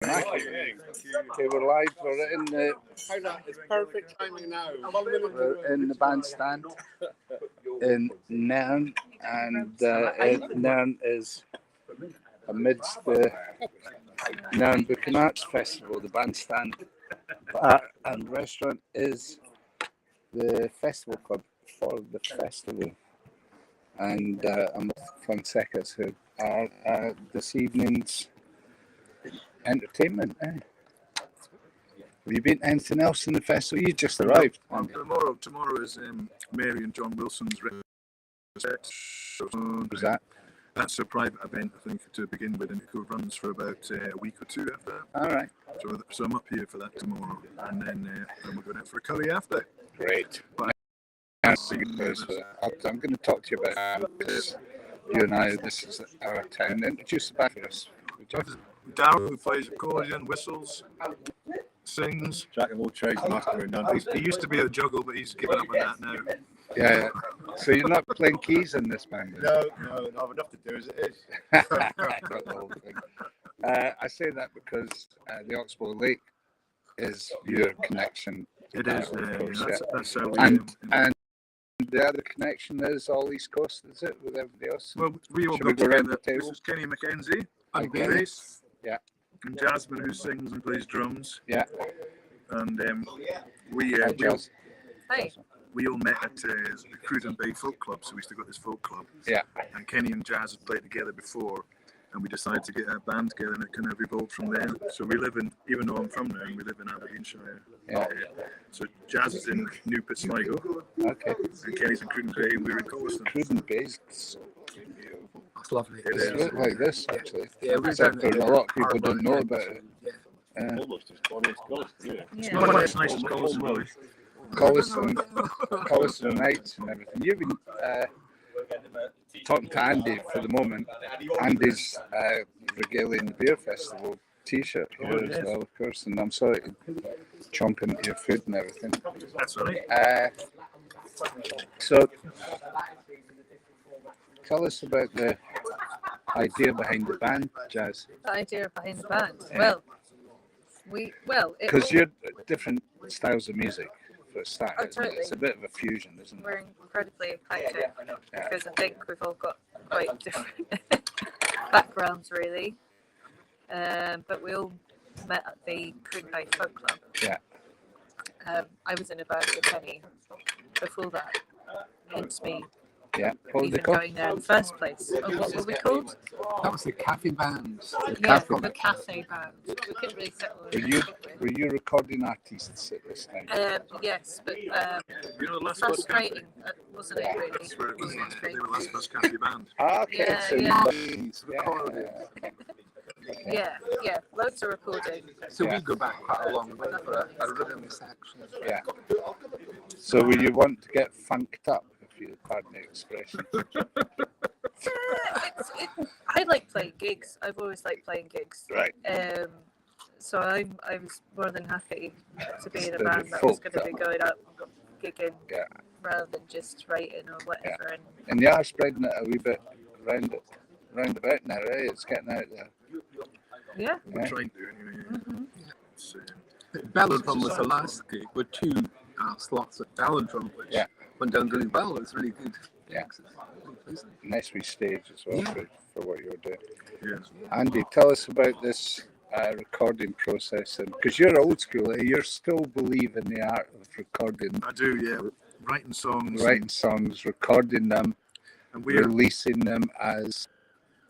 Okay, we're live. We're in the. It's perfect timing now. We're in the bandstand in Nairn, and Nairn is amidst the Nairn Book Arts Festival. The bandstand bar and restaurant is the festival club for the festival, and I'm with Fonsecas, who are this evening's entertainment. Have you been to anything else in the festival? You just arrived. Tomorrow is Mary and John Wilson's reception. Was that? That's a private event, I think, to begin with, and it runs for about a week or two after that. All right. So I'm up here for that tomorrow, and then we're going out for a curry after. Great. But I'm going to talk to you about this. You and I, this is our town. Introduce the back of us. Darryl, who plays accordion, whistles, sings. Jack of all trades, master of none. He used to be a juggle, but he's given up on that now. Yeah. So you're not playing keys in this band? No, I've enough to do as it is. Not the whole thing. I say that because the Oxbow Lake is your connection. It is. That's how we. And the other connection is all East Coast, is it, with everybody else? Well, we all go together. This is Kenny McKenzie, bass. Yeah. And Jasmine, who sings and plays drums. Yeah. And we all met at the Cruden Bay Folk Club, so we used to go to this folk club. Yeah. And Kenny and Jazz had played together before, and we decided to get a band together, and it kind of evolved from there. So we live in, even though I'm from there, we live in Aberdeenshire. Yeah. So Jazz is in New Sligo. Okay. And Kenny's in Cruden Bay, and we're in Colliston. Cruden Bay. That's lovely. It looks like this, actually. Yeah, Except a lot of people don't know about it. Almost as fun as Colliston. It's not quite as nice as Colliston, really. Colliston nights and everything. You've been talking to Andy for the moment. Andy's regaling the beer festival T-shirt here as well, of course. And I'm sorry to chomp into your food and everything. That's right. So, tell us about the idea behind the band, Jazz. The idea behind the band. Yeah. Because you're different styles of music for a start. Oh, totally. It's a bit of a fusion, isn't it? We're incredibly eclectic because I think we've all got quite different backgrounds, really. But we all met at the Cruden Bay Folk Club. Yeah. I was in a band with Penny before that, hence me. Yeah. What were even they called? going there in the first place. Oh, what were we called? That was the cafe band. The cafe band. We couldn't really settle. Were you recording artists at this time? Yes, but You know, the Last Bus Cafe. frustrating, wasn't it? Really? That's where it was. It They were Last Bus Cafe band. Okay. Yeah, So yeah. Loads of recording. So we go back quite a long way for a rhythm section. Yeah. So will you want to get funked up, if you pardon the expression? I like playing gigs. I've always liked playing gigs. Right. So I was more than happy to be in a So band the that was folk going to be going up, gigging, Yeah. rather than just writing or whatever. And you are spreading it a wee bit round about now, eh? It's getting out there. Yeah. We're trying to, anyway. Mm-hmm. It's, Bellantron was the last gig with two slots at Bellantron, which went down really well. It was really good. Yeah. Pleasant. Nice wee stage as well for what you're doing. yeah. Andy, tell us about this recording process, and because you're old school, you still believe in the art of recording, I do, yeah. Writing songs. Recording them, And we're releasing them as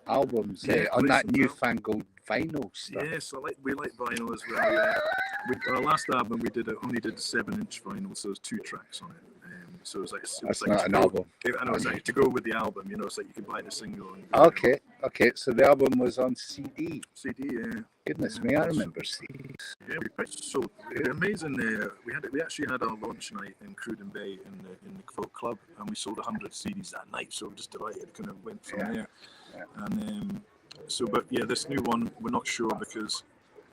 albums on that releasing them. newfangled vinyl stuff. Yes, we like vinyl as well. Our last album we only did 7-inch vinyl, so there's 2 tracks on it. So it was That's not an album. I know, it's like to go with the album. You know, it's like you can buy the single. And Okay. So the album was on CD. CD, yeah. Goodness me, I remember CDs. Yeah, so amazing. We actually had our launch night in Cruden Bay in the folk club, and we sold 100 CDs that night. So we're just delighted. Kind of went from there. Yeah. And this new one we're not sure, because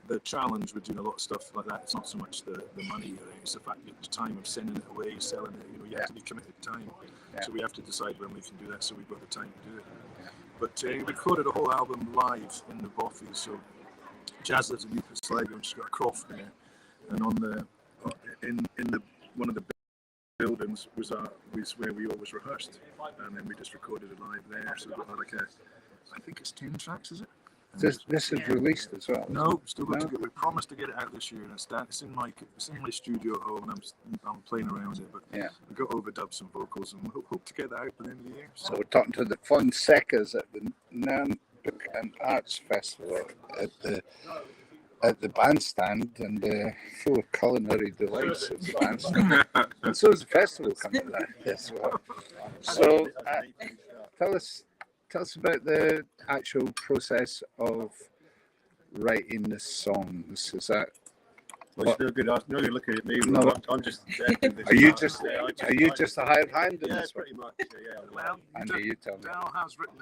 the challenge with doing a lot of stuff like that, it's not so much the money, it's the fact that the time of sending it away, selling it, you have to be committed to time. So we have to decide when we can do that, so we've got the time to do it. But we recorded a whole album live in the Bothy, so Jazz lives in Newport Sligo, which has got a croft there, and on the in the one of the buildings was where we always rehearsed, and then we just recorded it live there. So we've got like I think it's 10 tracks, is it? This is released as well. No, still got to get. We promised to get it out this year, and it's in my studio at home, and I'm playing around with it. But we got to overdub some vocals, and we hope to get that out by the end of the year. So we're talking to the Fonsecas at the Nairn Book Arts Festival at the bandstand, and full of culinary delights at the bandstand. And so is the festival coming to that as well. So tell us about the actual process of writing the songs. Is that? Well, it's no good. No, you're looking at me. No. I'm just. Are you just a hired hand in Yeah, this one? pretty much. Yeah. Well, Andy, you tell me. Dal has written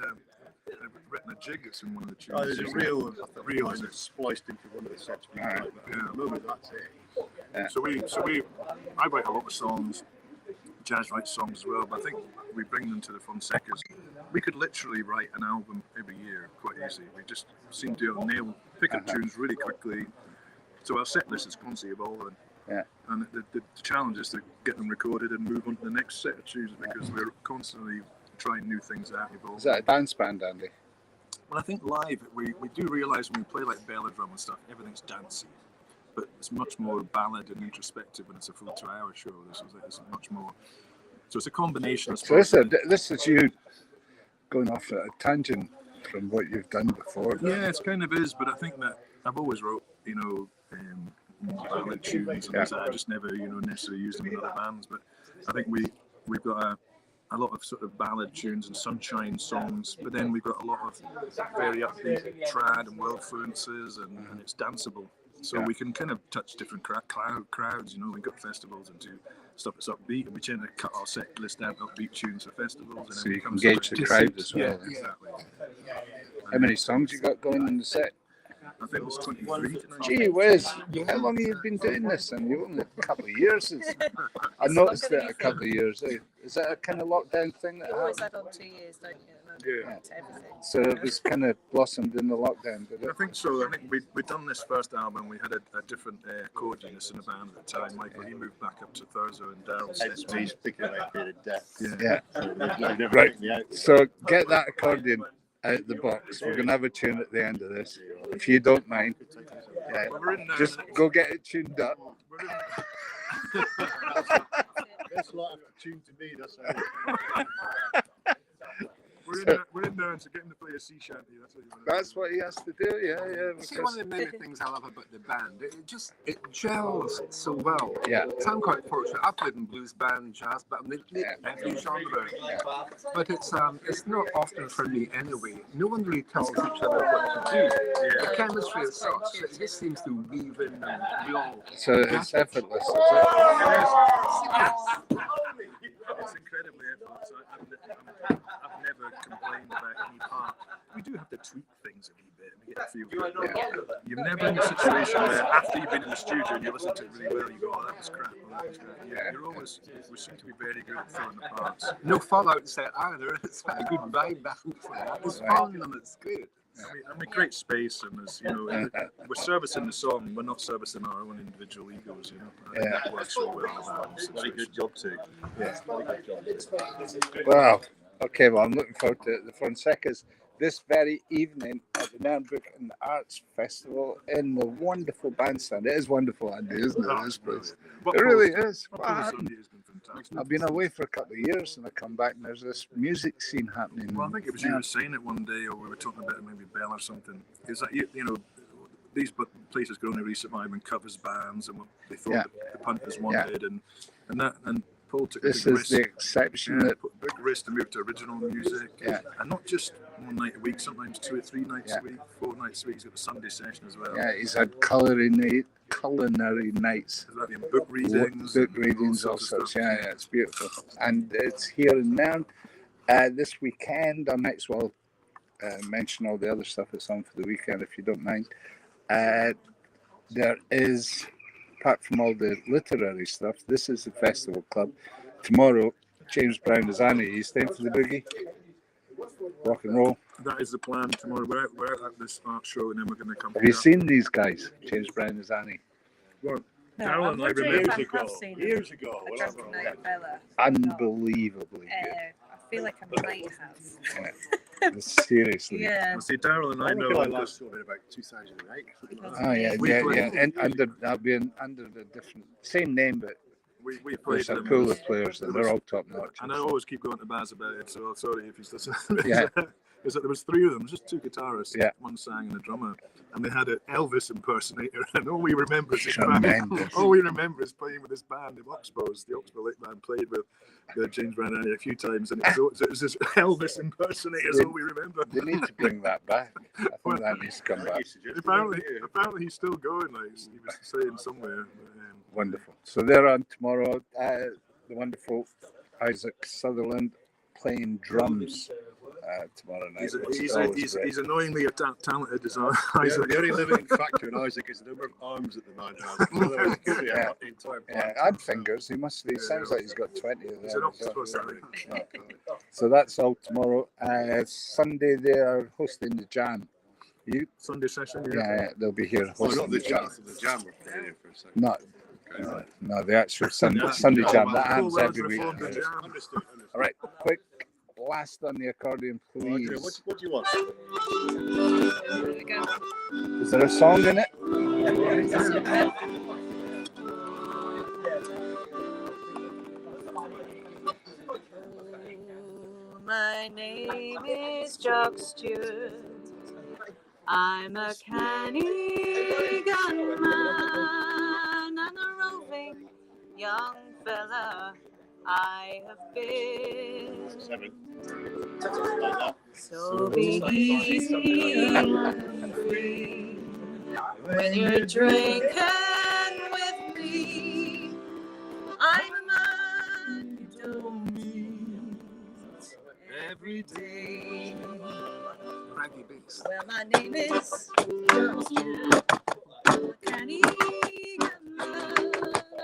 a jig that's in one of the tunes. Oh, there's a reel is it? that's spliced into one of the sets. Alright. Like that. At the moment, that's it. Yeah. So I write a lot of songs. Jazz writes songs as well, but I think we bring them to the Fonsecas. We could literally write an album every year quite easily. We just seem to pick up tunes really quickly. So our set list is constantly evolving. Yeah. And the challenge is to get them recorded and move on to the next set of tunes, because we're constantly trying new things out, evolving. Is that a dance band, Andy? Well, I think live, we do realise when we play like Belladrum and stuff, everything's dancey. But it's much more ballad and introspective when it's a full 2-hour show. This is much more. So it's a combination of. So this is you going off at a tangent from what you've done before. Yeah, it's kind of is, but I think that I've always wrote, ballad tunes and things like that. I just never, necessarily used them in other bands. But I think we've got a lot of sort of ballad tunes and sunshine songs, but then we've got a lot of very upbeat trad and world influences, and it's danceable. So we can kind of touch different crowds. We've got festivals and do stuff that's upbeat, and we tend to cut our set list out upbeat tunes for festivals. And So you can engage the crowd as well. Yeah, exactly. How many songs you got going in the set? I think it was 23. Gee whiz, how long have you been doing this? And you've only a couple of years. I noticed that a couple of years. Is that a kind of lockdown thing that You always happened? add on 2 years, don't you? Yeah. To everything. So it was kind of blossomed in the lockdown, did it? I think so. I think we'd done this first album. We had a different accordionist in the band at the time. Michael, he moved back up to Thurso and Daryl's. Hence me speaking about being a death. Yeah. So they've never Right. taken me out. So get that accordion out the box. We're going to have a tune at the end of this, if you don't mind. Yeah. We're in there. Just go get it tuned up. That's like a tune to me. That's how We're in there, and so getting to play a sea shanty. That's what he has to do. Yeah. See, one of the many things I love about the band, it gels so well. Yeah. So I'm quite fortunate. I've played in blues band, jazz band, every genre. But it's not often for me anyway. No one really tells each other what to do. The chemistry is such that it just seems to weave in and we all. So it's effortless, is it? It's incredibly effortless. I've never complained about any part. We do have to tweak things a wee bit and get the feel for it. You're never in a situation where after you've been in the studio and you listen to it really well, you go, "Oh, that was crap." Oh, that was crap. You're always. We seem to be very good at filling the parts. No fallout set either. It's a good vibe balance. It's fun and it's good. I mean, great space, and there's, we're servicing the song. We're not servicing our own individual egos. I think that works so well. very good job too. Yeah. Very good job too. Wow. Okay, well, I'm looking forward to it. The Fonsecas this very evening at the Nairn Book Arts Festival in the wonderful bandstand. It is wonderful, Andy, isn't it? This place. It really is. Wow. I've been away for a couple of years and I come back and there's this music scene happening. Well, I think it was you were saying it one day, or we were talking about maybe Bell or something. Is that these places can only really survive in covers bands and what they thought the punters wanted, and Paul took this a big is risk. the exception that Put a big risk to move to original music, and not just 1 night a week, sometimes 2 or 3 nights a week, 4 nights a week. He's got the Sunday session as well. Yeah, he's had culinary nights. Book readings, all sorts. Yeah, it's beautiful. And it's here in Nairn this weekend. I might as well mention all the other stuff that's on for the weekend, if you don't mind. There is, apart from all the literary stuff, this is the festival club. Tomorrow, James Brown is Annie. Are you staying for the boogie? Rock and roll. that is the plan tomorrow. We're out at this art show, and then we're going to come. Have you seen these guys, James Brown and Zanny? Well, No, Carolyn, I'm I wondering remember if I Years ago. have seen Years ago. a Well, drunken night fella. Unbelievably I feel like I might have. good. Seriously. Yeah. well, see, Daryl and I I know. think I last saw it about 2008. Oh yeah, We yeah, played- yeah. And under the different same name, but we played there's a them. pool of players, and they're all top notch. And I always keep going to Baz about it, so sorry if he's listening. Yeah. Is that there was three of them, just two guitarists, Yeah. one sang and a drummer, and they had an Elvis impersonator, and all we remember is this Tremendous. band. All we remember is playing with this band, the Oxbows. The Oxbow Lake Band played with the James Brown and Andy a few times, and it was this Elvis impersonator. Is all we remember. They need to bring that back. I think that needs to come back. Apparently he's still going. Like he was saying somewhere. Wonderful. So they're on tomorrow. The wonderful Isaac Sutherland playing drums tomorrow night. He's annoyingly a talented designer. The only limiting factor in Isaac is the number of arms that the man has. Yeah. Entire Yeah, and fingers. He must. He sounds like he's got 20 of He's an them. octopus. So that's all tomorrow. Sunday they are hosting the jam. You? Sunday session. Yeah, they'll be here Oh, hosting not the the jam. jam. The jam we're playing for a second. Not. No, the actual Sunday jam that happens every week. Understood. All right, quick blast on the accordion, please. What do you want? There we go. Is there a song in it? My name is Jock Stewart. I'm a canny gunman and a roving young fella. I have been. So be easy and free when you're drinking with me. I'm a man you don't meet every day. Raggy bass. Well, my name is Canny Gunman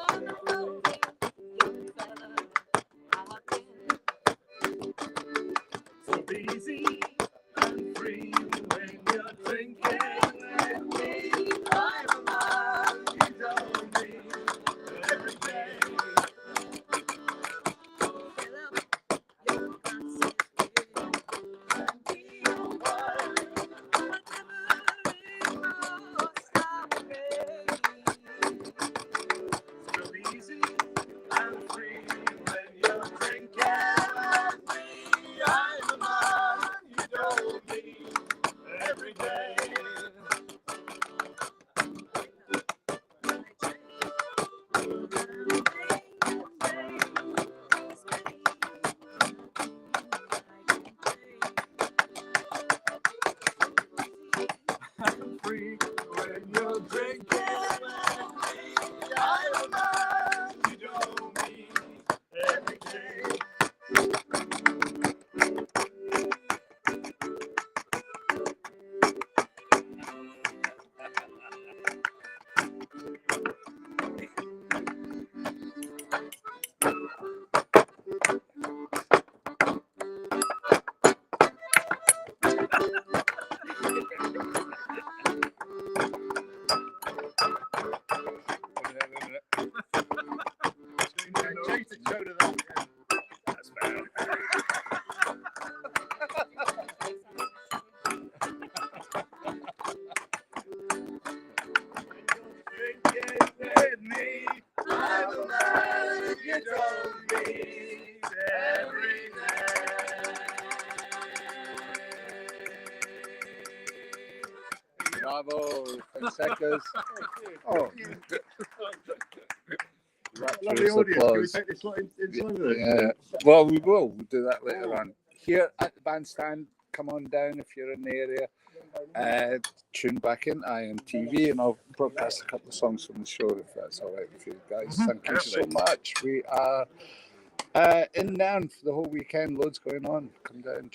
on the road, young fella. I've been so easy and free when you're drinking with me. I'm a man you don't meet every day. Fill up your glasses and be a wine. So easy and free when you're drinking with me. I'm a man you don't meet every day. I'm free when you're drinking with me. I'm a man you don't meet every day. Change the tone of that. That's better. With me. I'm a man you don't meet every Bravo, Fonsecas. Oh. Lovely Rapturous audience. Can we applause. take this lot inside with it? Yeah. Well, we will. We'll do that later on. Here at the bandstand, come on down if you're in the area. Tune back in IMTV, and I'll broadcast a couple of songs from the show if that's all right with you guys. Thank you so much. We are in Nairn for the whole weekend. Loads going on. Come down.